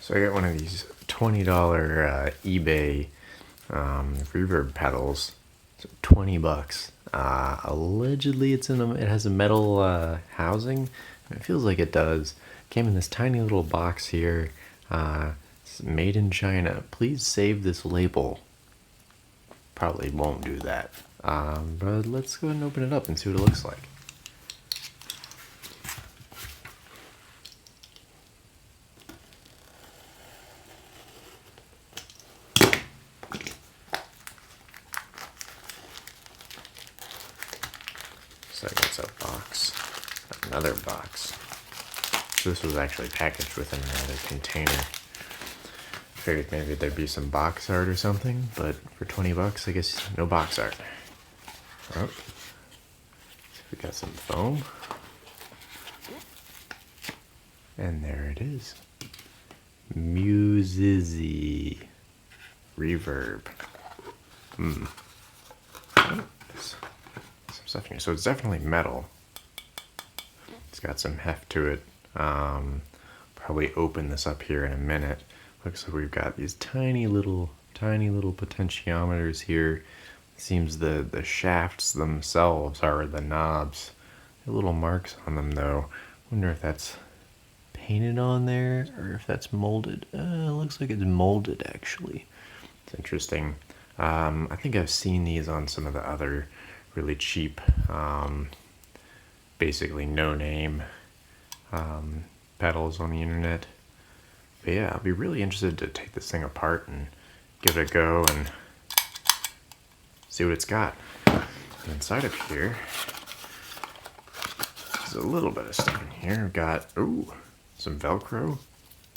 So I got one of these $20 eBay reverb pedals. So 20 bucks. Allegedly it has a metal housing. It feels like it does. Came in this tiny little box here. It's made in China. Please save this label. Probably won't do that. But let's go ahead and open it up and see what it looks like. So I guess a box, another box. So this was actually packaged within another container. Figured maybe there'd be some box art or something, but for 20 bucks, I guess no box art. Oh, so we got some foam. And there it is. Muzizy Reverb. Some stuff in here. So it's definitely metal. It's got some heft to it. Probably open this up here in a minute. Looks like we've got these tiny little potentiometers here. It seems the shafts themselves are the knobs. There are little marks on them though. Wonder if that's painted on there or if that's molded. Looks like it's molded actually. It's interesting. I think I've seen these on some of the other really cheap, basically no-name pedals on the internet. But yeah, I'll be really interested to take this thing apart and give it a go and see what it's got. Inside of here, there's a little bit of stuff in here. We've got, some Velcro.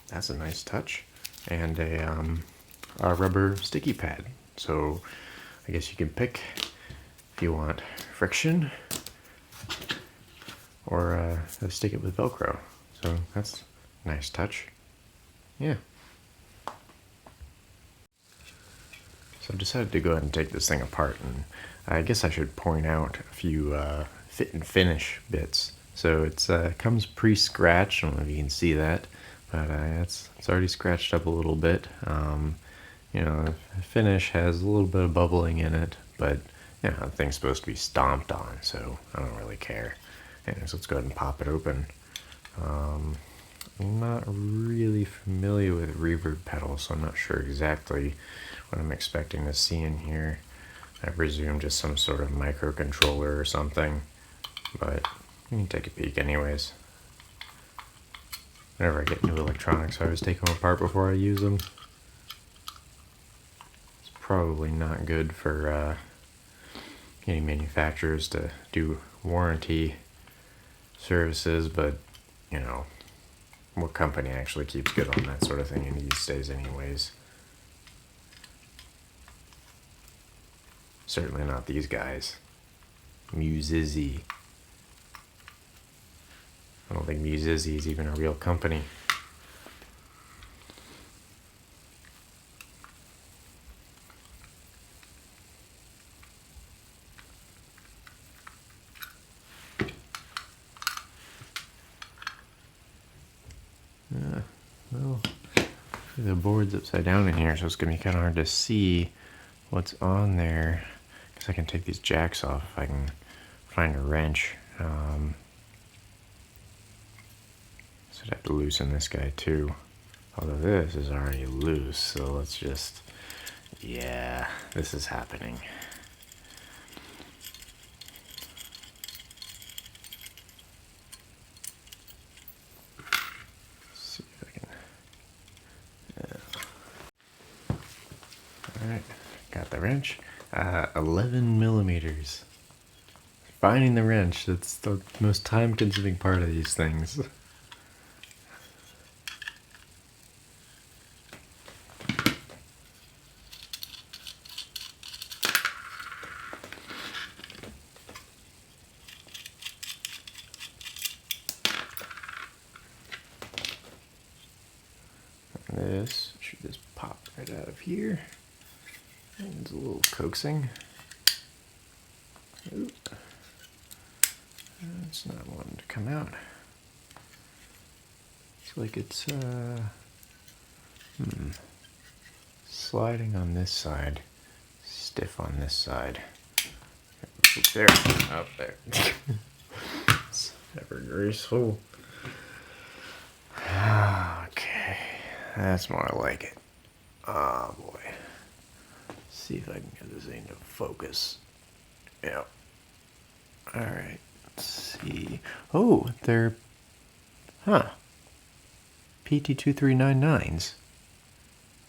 That's a nice touch. And a rubber sticky pad. So I guess you can pick if you want friction or stick it with Velcro. So that's a nice touch. Yeah. So I've decided to go ahead and take this thing apart, and I guess I should point out a few fit and finish bits. So it's comes pre-scratched. I don't know if you can see that, but it's already scratched up a little bit. You know, the finish has a little bit of bubbling in it, but you know, the thing's supposed to be stomped on, so I don't really care. Anyways, let's go ahead and pop it open. I'm not really familiar with reverb pedals, so I'm not sure exactly what I'm expecting to see in here. I presume just some sort of microcontroller or something, but we can take a peek anyways. Whenever I get new electronics, I always take them apart before I use them. It's probably not good for any manufacturers to do warranty services, but you know, what company actually keeps good on that sort of thing these days anyways? Certainly not these guys. Muzizy. I don't think Muzizy is even a real company. Well, the board's upside down in here, so it's going to be kind of hard to see what's on there. Because I can take these jacks off if I can find a wrench. So I'd have to loosen this guy too. Although this is already loose, so let's just... Yeah, this is happening. Alright, got the wrench. 11 millimeters. Finding the wrench, that's the most time-consuming part of these things. This should just pop right out of here. And it's a little coaxing. Ooh. It's not wanting to come out. It's like it's Sliding on this side, stiff on this side. There, up there. It's never graceful. Okay, that's more like it. Oh boy. Let's see if I can get this thing to focus. Yep. Alright, let's see. Oh, they're, PT2399s.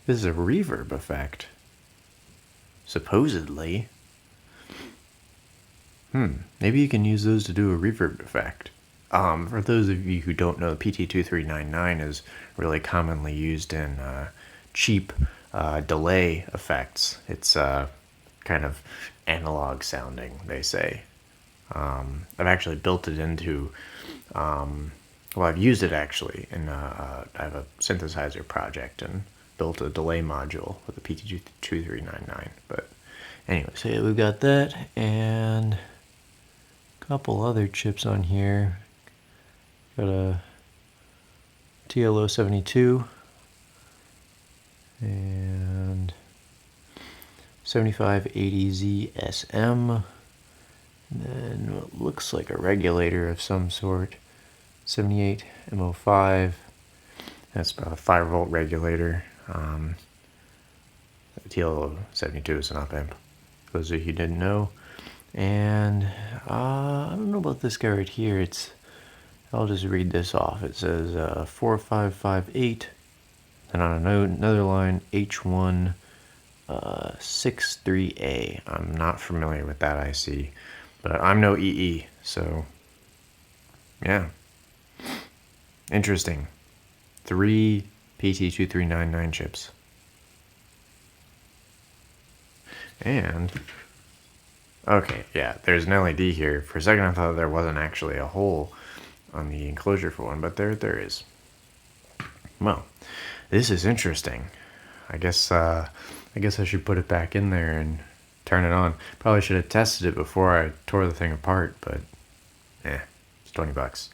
This is a reverb effect. Supposedly. Maybe you can use those to do a reverb effect. For those of you who don't know, PT2399 is really commonly used in cheap delay effects. It's kind of analog sounding, they say. I've actually built it into, well, I've used it actually in, I have a synthesizer project and built a delay module with a PT2399. But anyway, so yeah, we've got that and a couple other chips on here. Got a TLO72 and 7580Z SM. And then what looks like a regulator of some sort. 78 MO5. That's about a 5-volt regulator. TLO72 is an op amp, for those of you who didn't know. And I don't know about this guy right here. I'll just read this off. It says 4558, and on another line H1 63A. I'm not familiar with that IC, but I'm no EE, so yeah. Interesting. 3 PT2399 chips. And, okay, yeah, there's an LED here. For a second I thought there wasn't actually a hole on the enclosure for one, but there is. Well, this is interesting. I guess I should put it back in there and turn it on. Probably should have tested it before I tore the thing apart, but it's $20.